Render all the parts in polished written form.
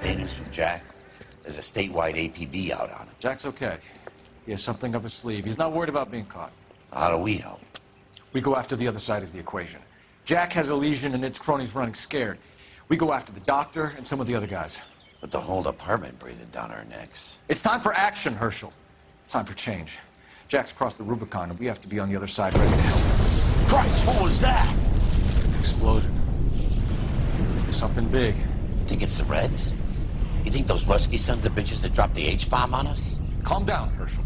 Any news from Jack? There's a statewide APB out on him. Jack's okay. He has something up his sleeve. He's not worried about being caught. How do we help? We go after the other side of the equation. Jack has a legion and its cronies running scared. We go after the doctor and some of the other guys. But the whole department breathing down our necks. It's time for action, Herschel. It's time for change. Jack's crossed the Rubicon, and we have to be on the other side ready to help. Christ, what was that? Explosion. Something big. You think it's the Reds? You think those Rusky sons of bitches that dropped the H-bomb on us? Calm down, Herschel.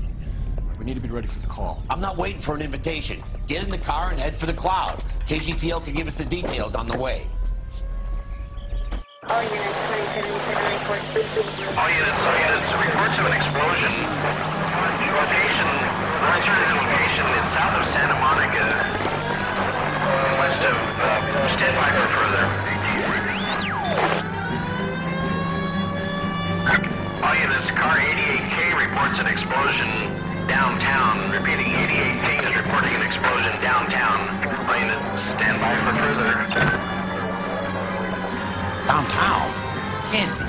We need to be ready for the call. I'm not waiting for an invitation. Get in the car and head for the cloud. KGPL can give us the details on the way. All units, 27 report. All units, reports of an explosion. Location, alternative location, it's south of Santa Monica. West of, stand by for further. All units, car 88K reports an explosion downtown. Repeating, 88K is reporting an explosion downtown. All units, stand by for further. Downtown? Can't be.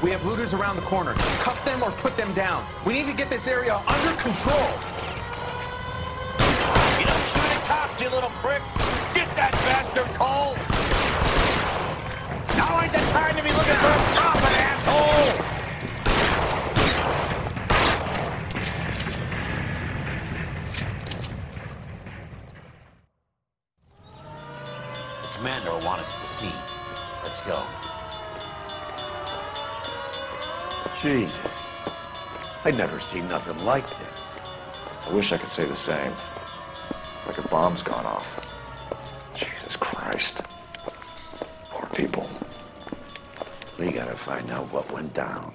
We have looters around the corner. Cuff them or put them down. We need to get this area under control. You don't shoot at cops, you little prick! Get that bastard, Cole! Now ain't the time to be looking for a profit, asshole! The commander will want us at the scene. Let's go. Jesus. I'd never seen nothing like this. I wish I could say the same. It's like a bomb's gone off. Jesus Christ. Poor people. We gotta find out what went down.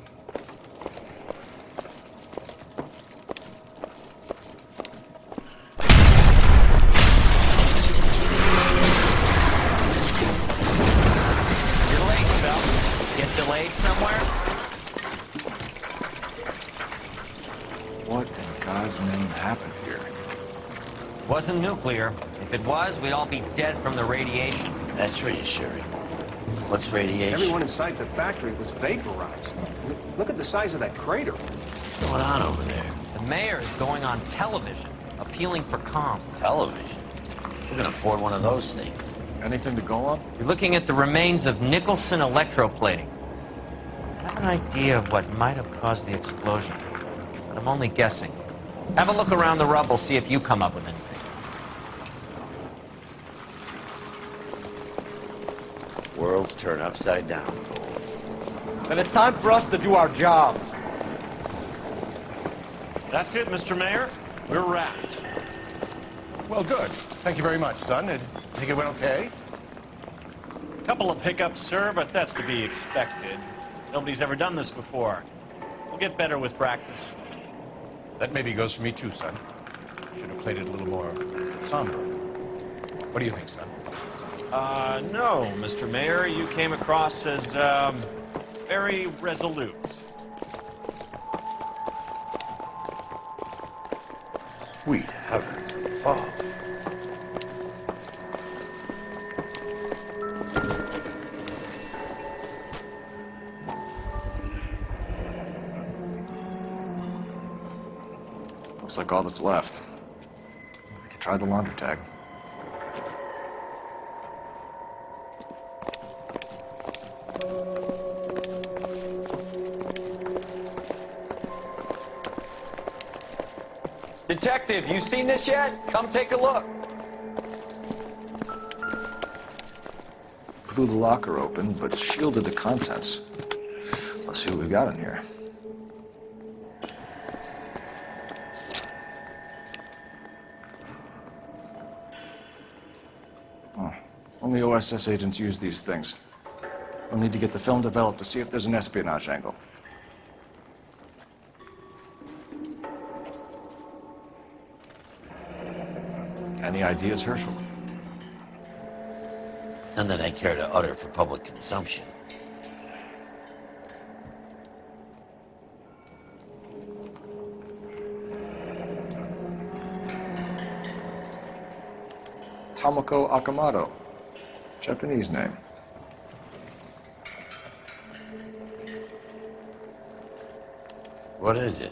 You're late, Phil. Get delayed somewhere? What in God's name happened here? Wasn't nuclear. If it was, we'd all be dead from the radiation. That's reassuring. What's radiation? Everyone inside the factory was vaporized. Look at the size of that crater. What's going on over there? The mayor is going on television, appealing for calm. Television? We're gonna afford one of those things. Anything to go on? You're looking at the remains of Nicholson Electroplating. I have an idea of what might have caused the explosion, but I'm only guessing. Have a look around the rubble, see if you come up with anything. Worlds turn upside down. Then it's time for us to do our jobs. That's it, Mr. Mayor. We're wrapped. Well, good. Thank you very much, son. I think it went okay. Couple of hiccups, sir, but that's to be expected. Nobody's ever done this before. We'll get better with practice. That maybe goes for me too, son. Should have played it a little more somber. What do you think, son? No, Mr. Mayor. You came across as, very resolute. Sweet heavens above. Looks like all that's left. We could try the laundry tag. Detective, you seen this yet? Come take a look. Blew the locker open, but shielded the contents. Let's see what we've got in here. Oh, only OSS agents use these things. We'll need to get the film developed to see if there's an espionage angle. Any ideas, Herschel? None that I care to utter for public consumption. Tomoko Akamoto. Japanese name. What is it?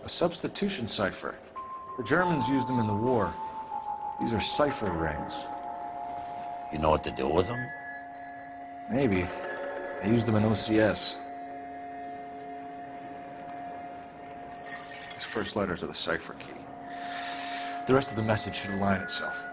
A substitution cipher. The Germans used them in the war. These are cipher rings. You know what to do with them? Maybe. They used them in OCS. These first letters are the cipher key. The rest of the message should align itself.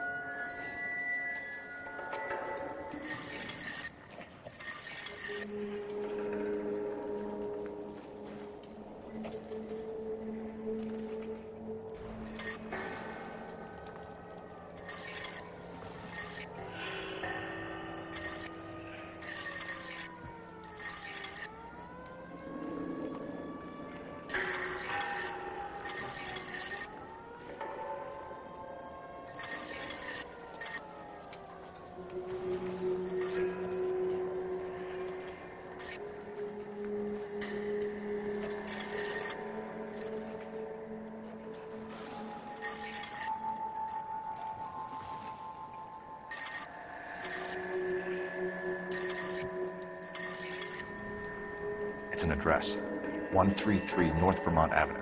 It's an address, 133 North Vermont Avenue.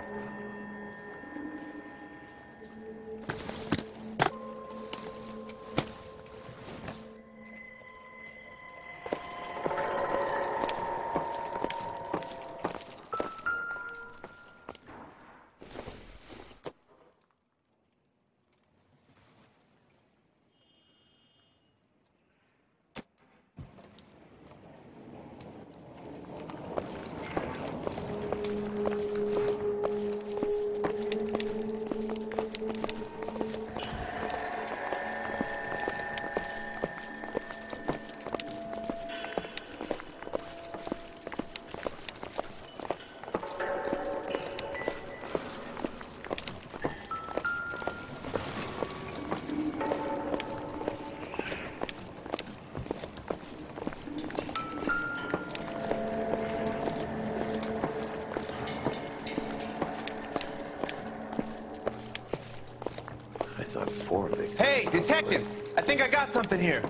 Hey, detective! I think I got something here.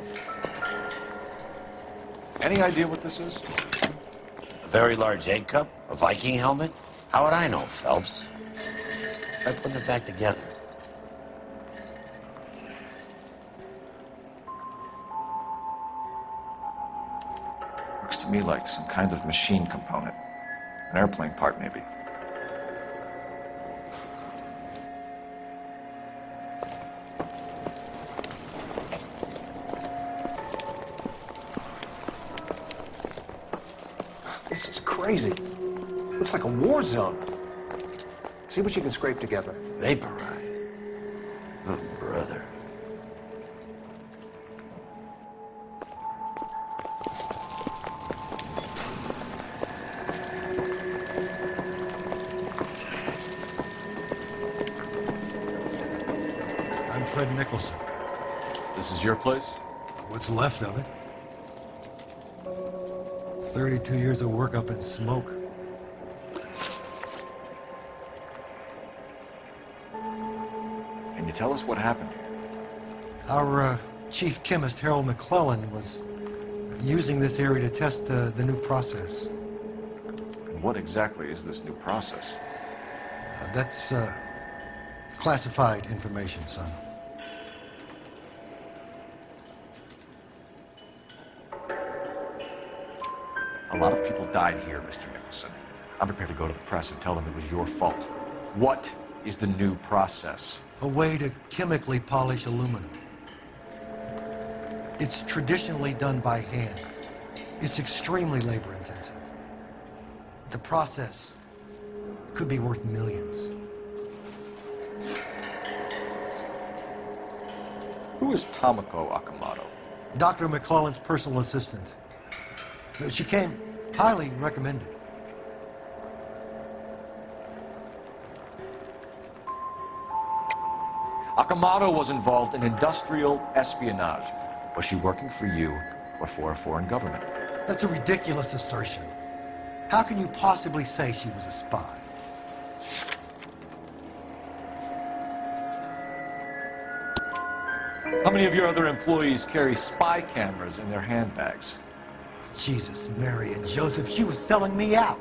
Any idea what this is? A very large egg cup? A Viking helmet? How would I know, Phelps? Try putting it back together. Looks to me like some kind of machine component. An airplane part, maybe. This is crazy. Looks like a war zone. See what you can scrape together. Vaporized. Oh, brother. I'm Fred Nicholson. This is your place? What's left of it? 32 years of work up in smoke. Can you tell us what happened? Our chief chemist, Harold McClellan, was using this area to test the new process. And what exactly is this new process? That's classified information, son. A lot of people died here, Mr. Nicholson. I'm prepared to go to the press and tell them it was your fault. What is the new process? A way to chemically polish aluminum. It's traditionally done by hand. It's extremely labor intensive. The process could be worth millions. Who is Tomoko Akamoto? Dr. McClellan's personal assistant. She came highly recommended. Akamoto was involved in industrial espionage. Was she working for you or for a foreign government? That's a ridiculous assertion. How can you possibly say she was a spy? How many of your other employees carry spy cameras in their handbags? Jesus, Mary and Joseph, she was selling me out.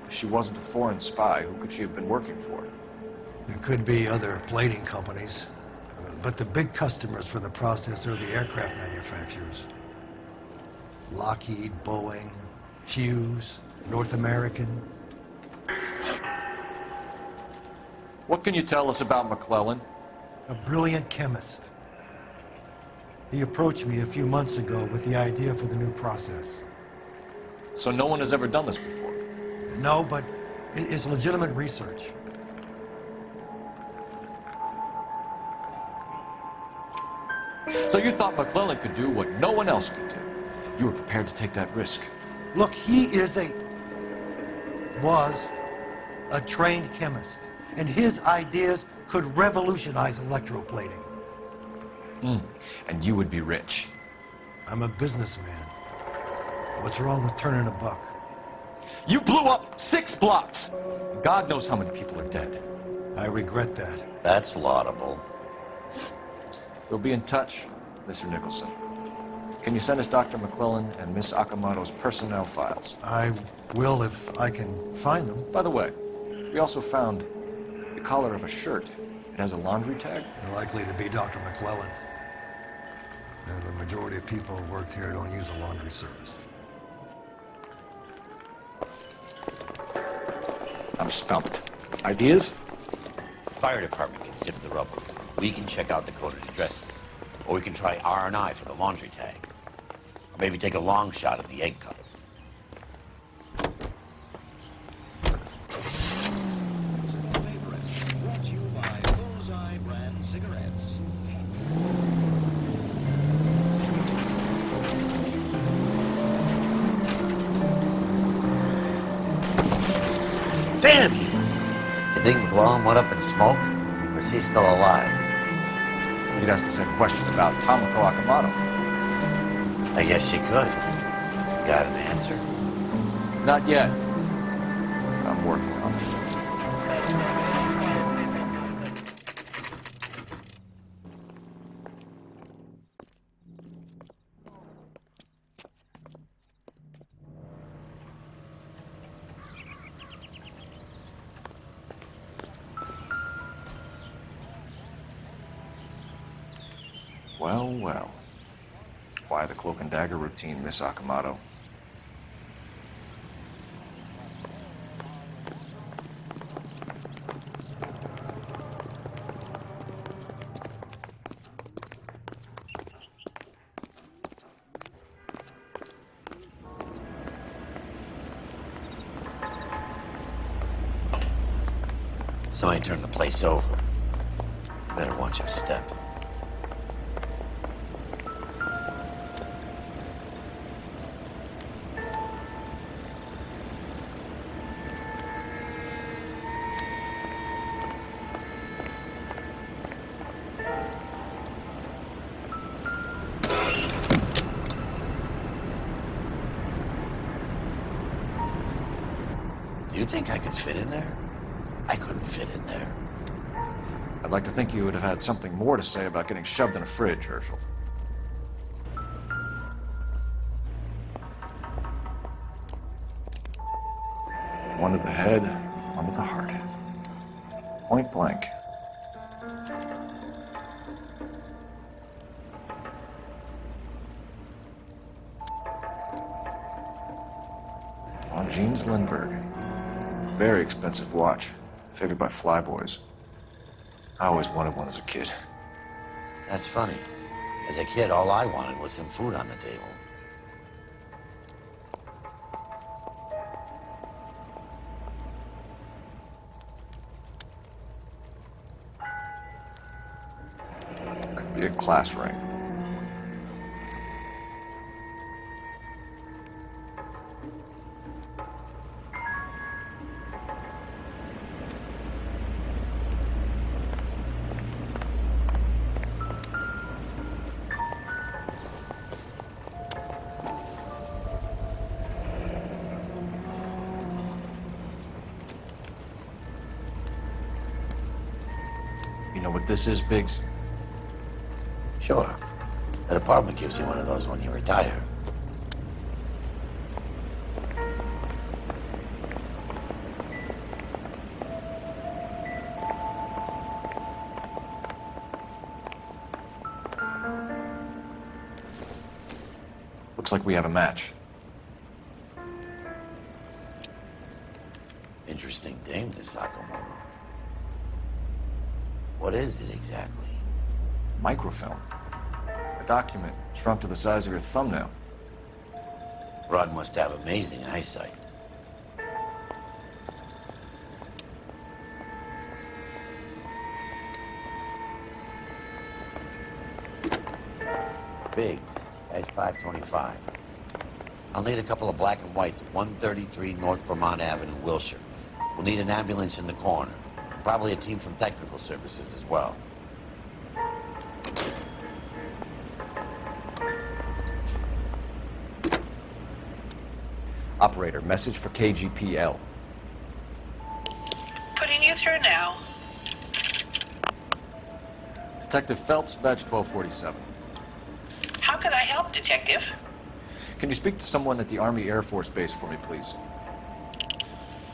If she wasn't a foreign spy, who could she have been working for? There could be other plating companies, but the big customers for the process are the aircraft manufacturers. Lockheed, Boeing, Hughes, North American. What can you tell us about McClellan? A brilliant chemist. He approached me a few months ago with the idea for the new process. So no one has ever done this before? No, but it's legitimate research. So you thought McClellan could do what no one else could do. You were prepared to take that risk. Look, he was a trained chemist, and his ideas could revolutionize electroplating. And you would be rich. I'm a businessman. What's wrong with turning a buck? You blew up 6 blocks! God knows how many people are dead. I regret that. That's laudable. We'll be in touch, Mr. Nicholson. Can you send us Dr. McClellan and Miss Akamoto's personnel files? I will if I can find them. By the way, we also found the collar of a shirt. It has a laundry tag. Likely to be Dr. McClellan. The majority of people who work here don't use a laundry service. I'm stumped. Ideas? Fire department can sift the rubble. We can check out the coded addresses. Or we can try R&I for the laundry tag. Or maybe take a long shot at the egg cup. Damn you! You think McClellan went up in smoke? Or is he still alive? You'd ask the same question about Tomoko Akamoto. I guess you could. You got an answer? Not yet. I'm working on it. Well, well. Why the cloak and dagger routine, Miss Akamoto? Somebody turned the place over. Better watch your step. Do you think I could fit in there? I couldn't fit in there. I'd like to think you would have had something more to say about getting shoved in a fridge, Herschel. One to the head, one to the heart. Point blank. Jeans Lindbergh. Very expensive watch. Favored by flyboys. I always wanted one as a kid. That's funny. As a kid, all I wanted was some food on the table. Could be a class ring. You know what this is, Biggs? Sure. That apartment gives you one of those when you retire. Looks like we have a match. Interesting dame, this Sakamoto. What is it exactly? Microfilm. A document shrunk to the size of your thumbnail. Rod must have amazing eyesight. Biggs, edge 525. I'll need a couple of black and whites at 133 North Vermont Avenue, Wilshire. We'll need an ambulance in the corner. Probably a team from technical services as well. Operator, message for KGPL. Putting you through now. Detective Phelps, badge 1247. How could I help, Detective? Can you speak to someone at the Army Air Force Base for me, please?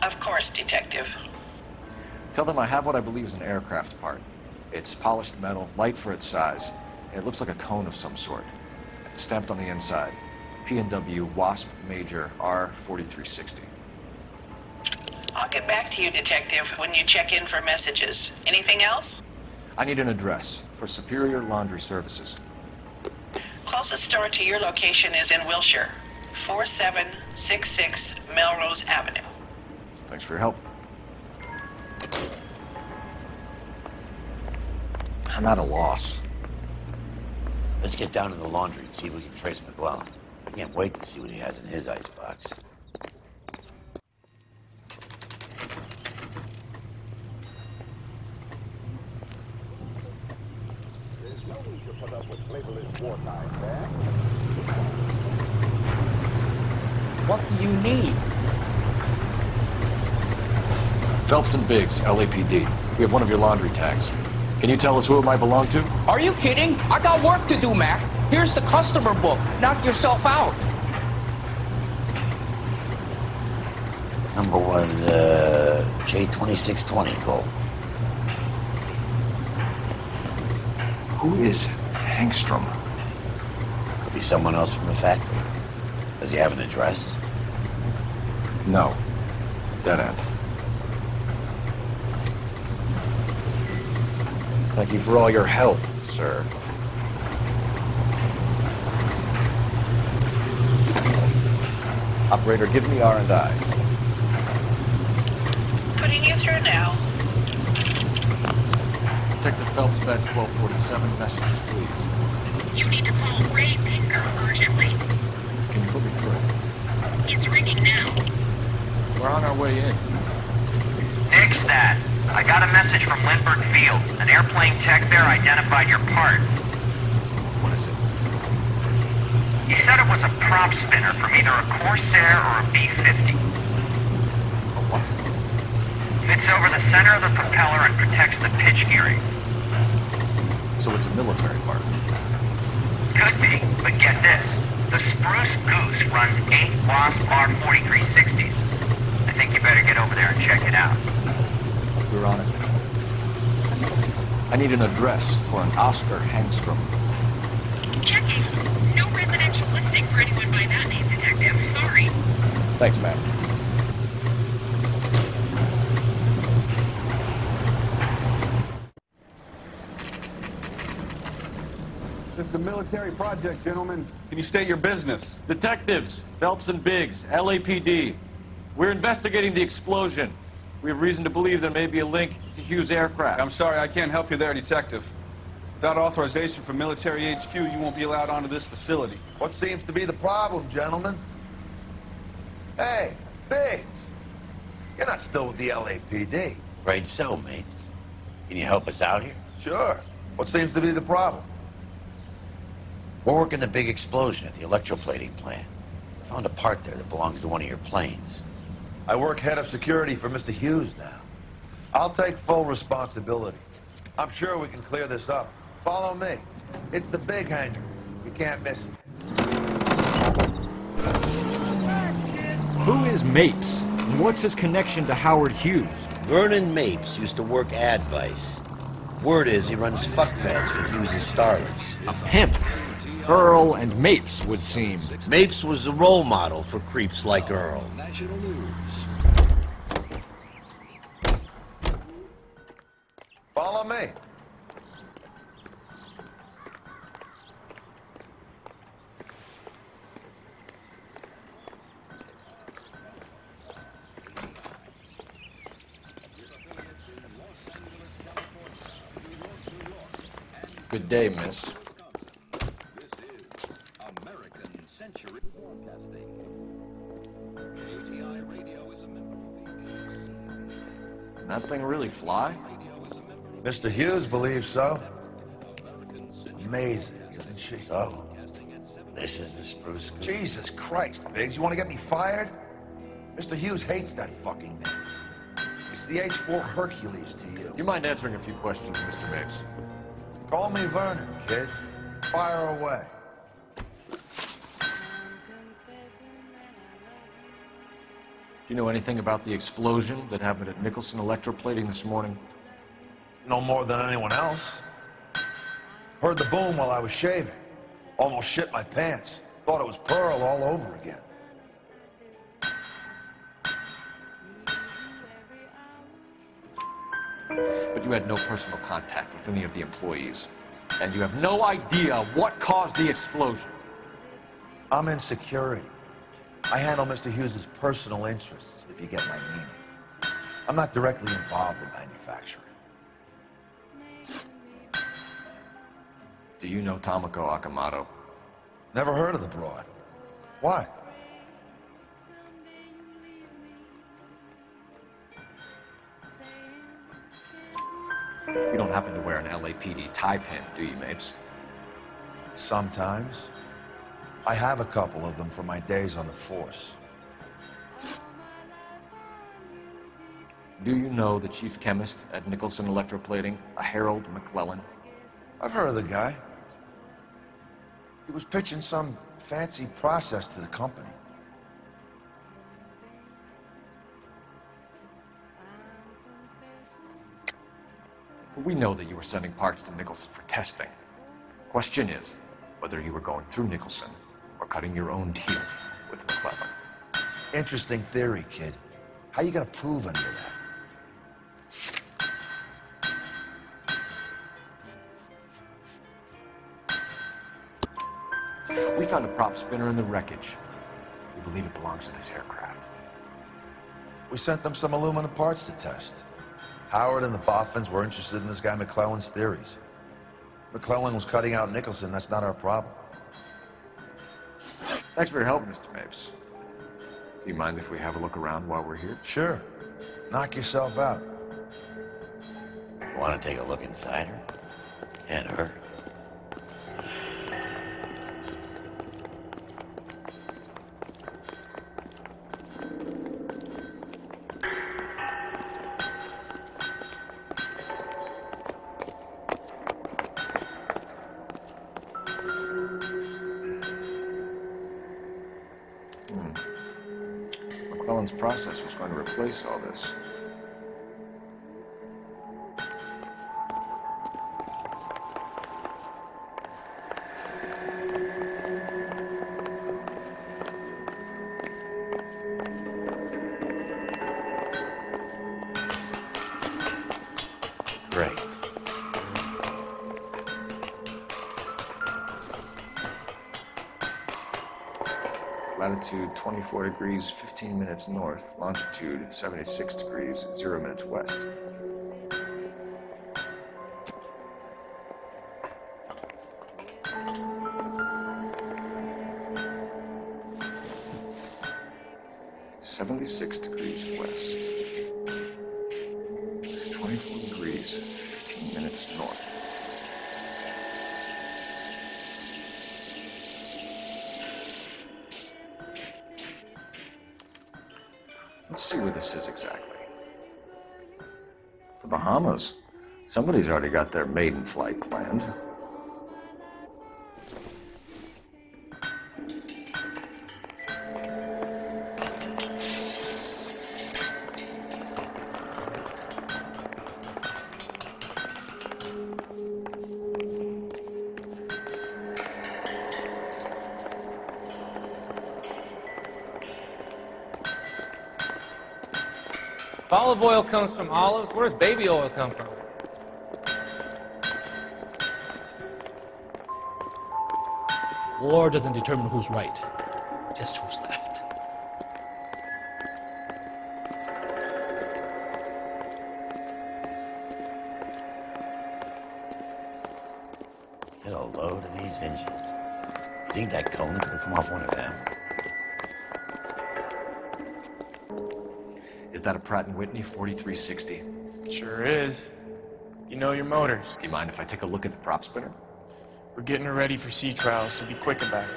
Of course, Detective. Tell them I have what I believe is an aircraft part. It's polished metal, light for its size, and it looks like a cone of some sort. It's stamped on the inside. P&W Wasp Major R4360. I'll get back to you, Detective, when you check in for messages. Anything else? I need an address for Superior Laundry Services. Closest store to your location is in Wilshire, 4766 Melrose Avenue. Thanks for your help. I'm at a loss. Let's get down to the laundry and see if we can trace McClellan. I can't wait to see what he has in his icebox. What do you need? Phelps and Biggs, LAPD. We have one of your laundry tags. Can you tell us who it might belong to? Are you kidding? I got work to do, Mac. Here's the customer book. Knock yourself out. Number was, J2620, Cole. Who is Hangstrom? Could be someone else from the factory. Does he have an address? No. Dead end. Thank you for all your help, sir. Operator, give me R&I. Putting you through now. Detective Phelps, badge 1247. Messages, please. You need to call Ray Pinker urgently. Can you put me through? It's ringing now. We're on our way in. Nix that. I got a message from Lindbergh Field. An airplane tech there identified your part. What is it? He said it was a prop spinner from either a Corsair or a B-50. A what? Fits over the center of the propeller and protects the pitch gearing. So it's a military part. Could be, but get this. The Spruce Goose runs 8 Wasp R4360s. I think you better get over there and check it out. We're on it. I need an address for an Oscar Hangstrom. Checking. No residential listing for anyone by that name, Detective. Sorry. Thanks, ma'am. This is a military project, gentlemen. Can you state your business? Detectives, Phelps and Biggs, LAPD. We're investigating the explosion. We have reason to believe there may be a link to Hughes' aircraft. I'm sorry, I can't help you there, Detective. Without authorization from military HQ, you won't be allowed onto this facility. What seems to be the problem, gentlemen? Hey, Biggs, you're not still with the LAPD. Right so, mates. Can you help us out here? Sure. What seems to be the problem? We're working the big explosion at the electroplating plant. I found a part there that belongs to one of your planes. I work head of security for Mr. Hughes now. I'll take full responsibility. I'm sure we can clear this up. Follow me. It's the big hangar. You can't miss it. Who is Mapes? And what's his connection to Howard Hughes? Vernon Mapes used to work Advice. Word is he runs fuck pads for Hughes' starlets. A pimp. Earl and Mapes would seem. Mapes was the role model for creeps like Earl. Follow me. Good day, miss. That thing really fly? Mr. Hughes believes so. Amazing, isn't she? So, this is the spruce goose. Jesus Christ, Biggs, you want to get me fired? Mr. Hughes hates that fucking name. It's the H-4 Hercules to you. You mind answering a few questions, Mr. Mapes? Call me Vernon, kid. Fire away. Do you know anything about the explosion that happened at Nicholson Electroplating this morning? No more than anyone else. Heard the boom while I was shaving. Almost shit my pants. Thought it was Pearl all over again. But you had no personal contact with any of the employees. And you have no idea what caused the explosion. I'm in security. I handle Mr. Hughes' personal interests, if you get my meaning. I'm not directly involved in manufacturing. Do you know Tomoko Akamoto? Never heard of the broad. Why? You don't happen to wear an LAPD tie pin, do you, Mapes? Sometimes. I have a couple of them from my days on the force. Do you know the chief chemist at Nicholson Electroplating, a Harold McClellan? I've heard of the guy. He was pitching some fancy process to the company. We know that you were sending parts to Nicholson for testing. Question is whether you were going through Nicholson or cutting your own deal with McClellan. Interesting theory, kid. How you gonna prove any of that? We found a prop spinner in the wreckage. We believe it belongs to this aircraft. We sent them some aluminum parts to test. Howard and the Boffins were interested in this guy McClellan's theories. McClellan was cutting out Nicholson. That's not our problem. Thanks for your help, Mr. Mapes. Do you mind if we have a look around while we're here? Sure. Knock yourself out. You want to take a look inside her? Can't hurt. McClellan's process was going to replace all this. Great. Latitude 24 degrees, 15 minutes north. Longitude 76 degrees, 0 minutes west. .76 degrees west. 24 degrees, 15 minutes north. Let's see where this is exactly. The Bahamas. Somebody's already got their maiden flight planned. olive oil comes from olives, where does baby oil come from? War doesn't determine who's right, just who's left. Get a load of these engines. You think that cone could have come off one of them? Is that a Pratt & Whitney 4360? Sure is. You know your motors. Do you mind if I take a look at the prop spinner? We're getting her ready for sea trials, so be quick about it.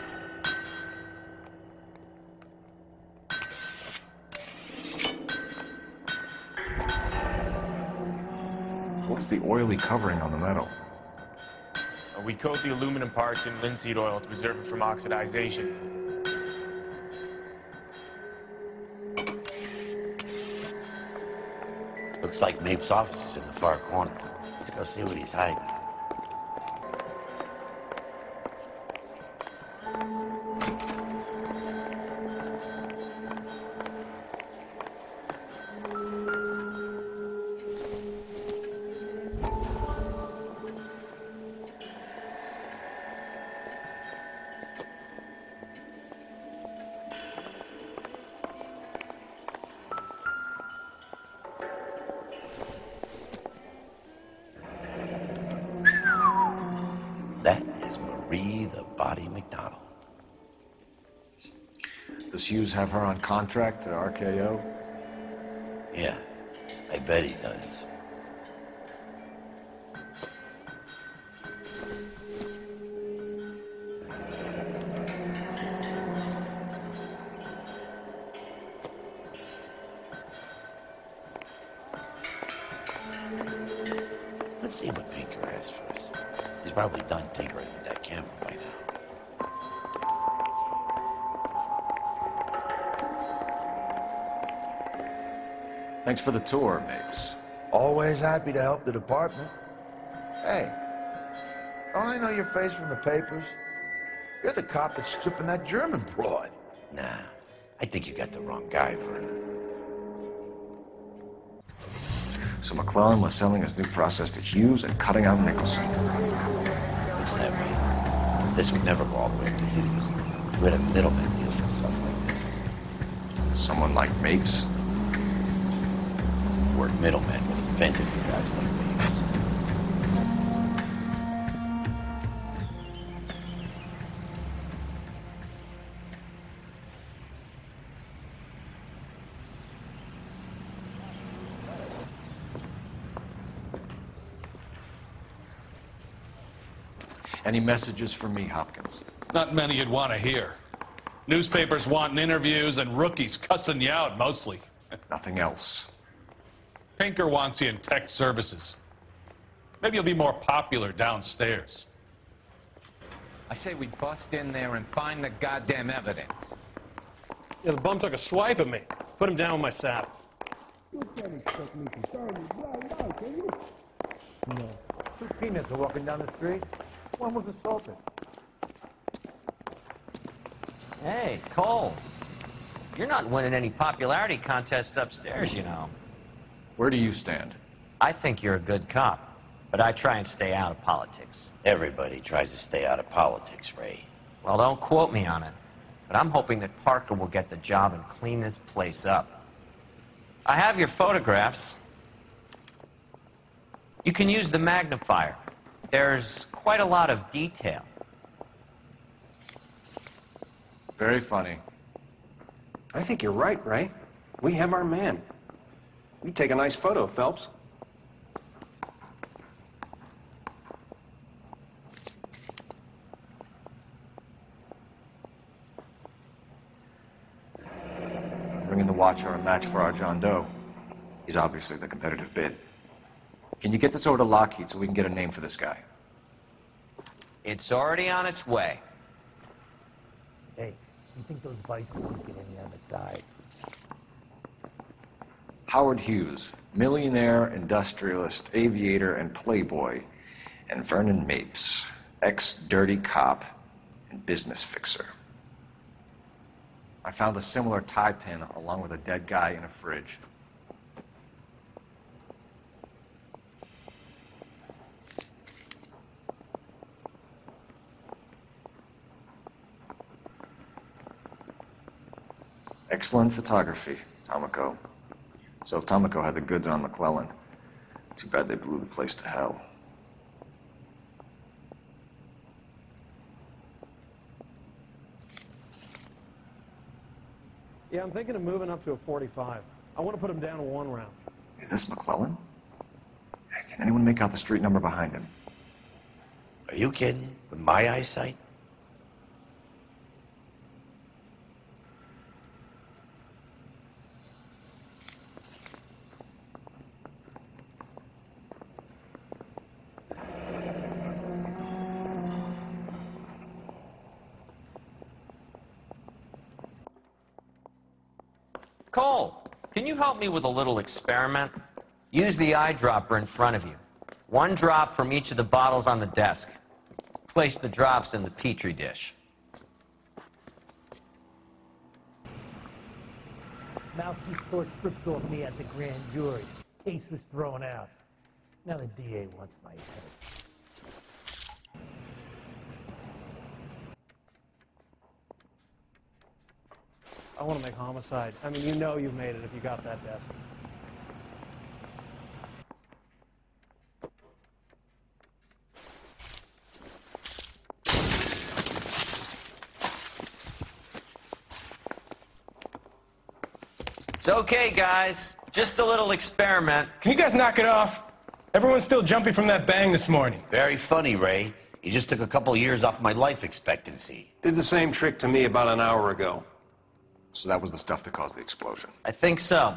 What is the oily covering on the metal? We coat the aluminum parts in linseed oil to preserve it from oxidization. Looks like Mapes' office is in the far corner. Let's go see what he's hiding. That is Marie the Body McDonald. Does Hughes have her on contract to RKO? Yeah, I bet he does. Let's see what Pinker has first. He's probably done tinkering with that camera by now. Thanks for the tour, Mapes. Always happy to help the department. Hey, don't I know your face from the papers? You're the cop that's stripping that German broad. Nah, I think you got the wrong guy for it. So McClellan was selling his new process to Hughes and cutting out Nicholson. Looks that way. This would never go all the way to Hughes. You had a middleman deal with stuff like this. Someone like Mapes? The word middleman was invented for guys like Mapes. Any messages for me, Hopkins? Not many you'd want to hear. Newspapers wanting interviews and rookies cussing you out, mostly. Nothing else. Pinker wants you in tech services. Maybe you'll be more popular downstairs. I say we bust in there and find the goddamn evidence. Yeah, the bum took a swipe at me. Put him down with my saddle. You can't expect me to start you right now, can you? No. Two peanuts are walking down the street. One was assaulted. Hey, Cole. You're not winning any popularity contests upstairs, you know. Where do you stand? I think you're a good cop, but I try and stay out of politics. Everybody tries to stay out of politics, Ray. Well, don't quote me on it, but I'm hoping that Parker will get the job and clean this place up. I have your photographs. You can use the magnifier. There's quite a lot of detail. Very funny. I think you're right, Ray. We have our man. You take a nice photo, Phelps. Bringing the watch are a match for our John Doe. He's obviously the competitive bid. Can you get this over to Lockheed so we can get a name for this guy? It's already on its way. Hey, you think those bikes won't get any on the side? Howard Hughes, millionaire, industrialist, aviator, and playboy, and Vernon Mapes, ex-dirty cop and business fixer. I found a similar tie pin along with a dead guy in a fridge. Excellent photography, Tomoko. So Tomoko had the goods on McClellan. Too bad they blew the place to hell. Yeah, I'm thinking of moving up to a 45. I want to put him down to 1 round. Is this McClellan? Can anyone make out the street number behind him? Are you kidding? With my eyesight? Cole, can you help me with a little experiment? Use the eyedropper in front of you. 1 drop from each of the bottles on the desk. Place the drops in the Petri dish. Mouthpiece court strips off me at the grand jury. Case was thrown out. Now the DA wants my head. I want to make homicide. I mean, you know you've made it if you got that desk. It's okay, guys. Just a little experiment. Can you guys knock it off? Everyone's still jumpy from that bang this morning. Very funny, Ray. You just took a couple years off my life expectancy. Did the same trick to me about an hour ago. So that was the stuff that caused the explosion? I think so.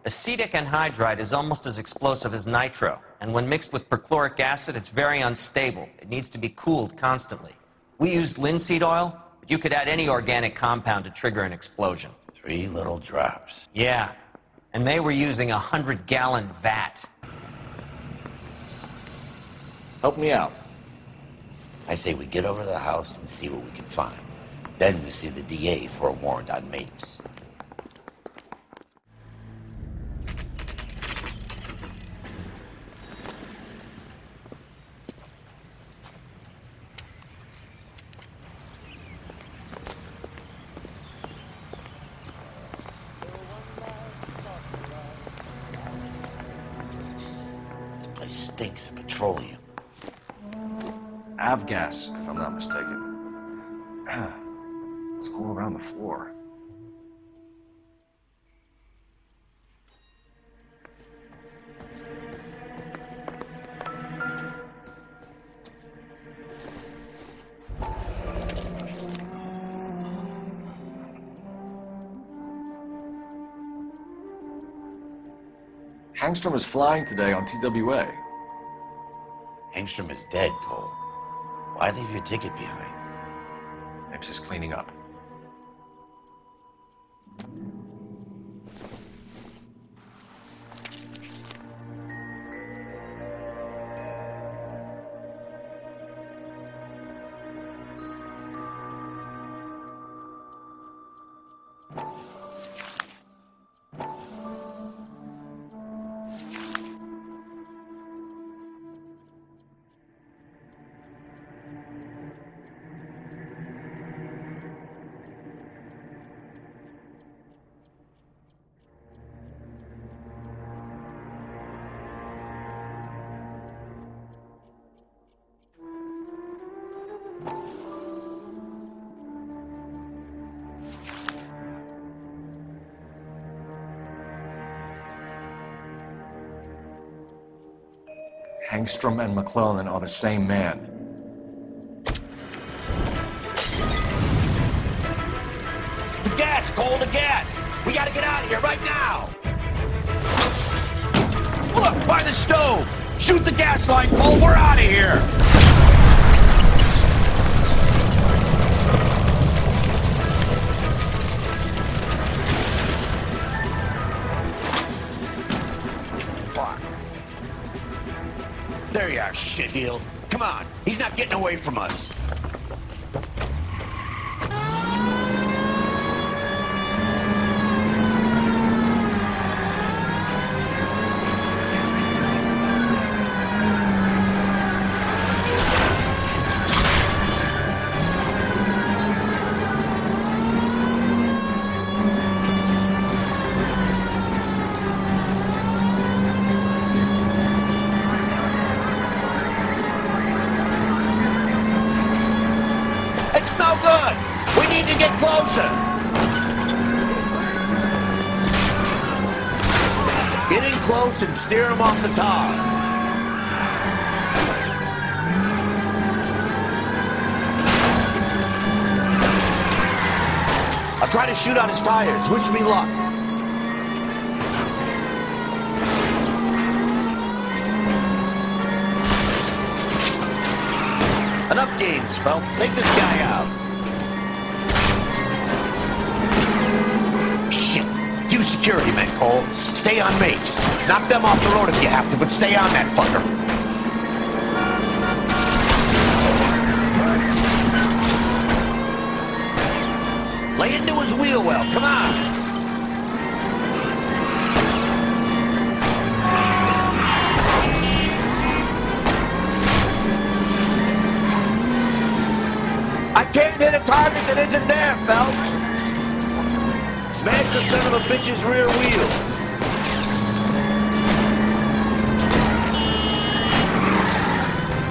Acetic anhydride is almost as explosive as nitro, and when mixed with perchloric acid, it's very unstable. It needs to be cooled constantly. We used linseed oil, but you could add any organic compound to trigger an explosion. 3 little drops. Yeah, and they were using a 100-gallon vat. Help me out. I say we get over to the house and see what we can find. Then we see the DA for a warrant on Mapes. This place stinks of petroleum. Avgas, if I'm not mistaken. It's all around the floor. Hangstrom is flying today on TWA. Hangstrom is dead, Cole. Why leave your ticket behind? Mapes is cleaning up. Hangstrom and McClellan are the same man. The gas, Cole, the gas! We gotta get out of here right now! Look, by the stove! Shoot the gas line, Cole, we're out of here! There you are, shitheel. Come on, he's not getting away from us. no good. We need to get closer. Get in close and steer him off the tar. I'll try to shoot out his tires. Wish me luck. Enough games, Phelps. Take this guy out. Shit. You security men, Cole. Stay on Mapes. Knock them off the road if you have to, but stay on that fucker. Lay into his wheel well. Come on. I can't hit a target that isn't there, Phelps. Smash the son of a bitch's rear wheels.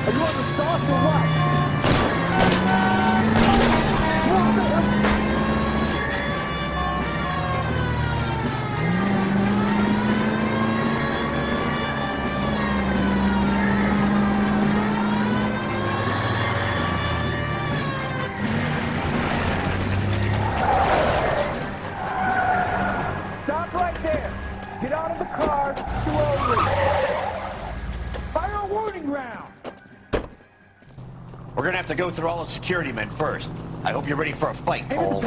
Are you on the sauce or what? Stop right there. Get out of the car. Slowly. Fire a warning round. We're gonna have to go through all the security men first. I hope you're ready for a fight, Cole.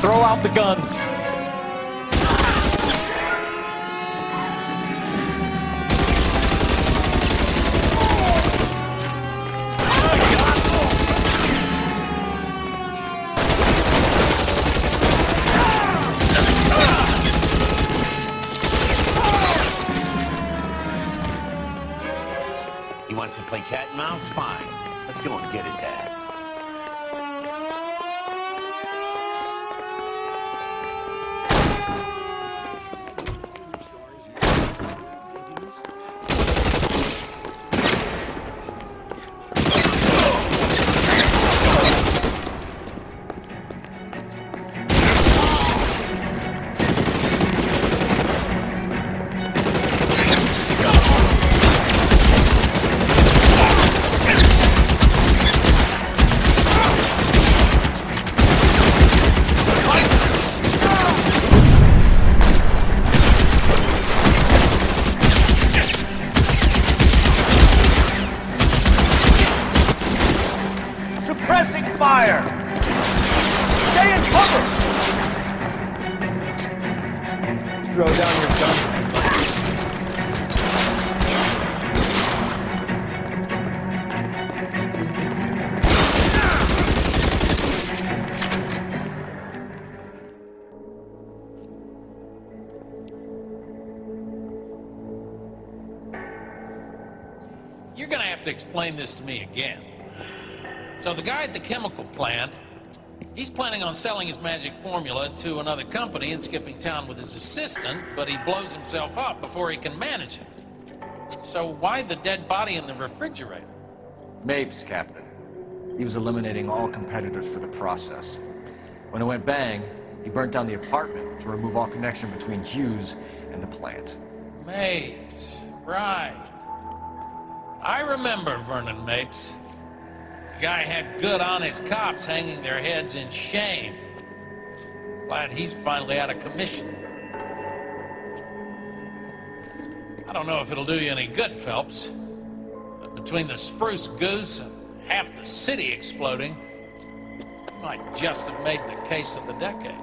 Throw out the guns. He wants to play cat and mouse? Fine. Let's go and get his ass. Suppressing fire! Stay in cover! Throw down your gun. You're gonna have to explain this to me again. So the guy at the chemical plant, he's planning on selling his magic formula to another company and skipping town with his assistant, but he blows himself up before he can manage it. So why the dead body in the refrigerator? Mapes, Captain. He was eliminating all competitors for the process. When it went bang, he burnt down the apartment to remove all connection between Hughes and the plant. Mapes, right. I remember Vernon Mapes. The guy had good, honest cops hanging their heads in shame. Glad he's finally out of commission. I don't know if it'll do you any good, Phelps, but between the spruce goose and half the city exploding, you might just have made the case of the decade.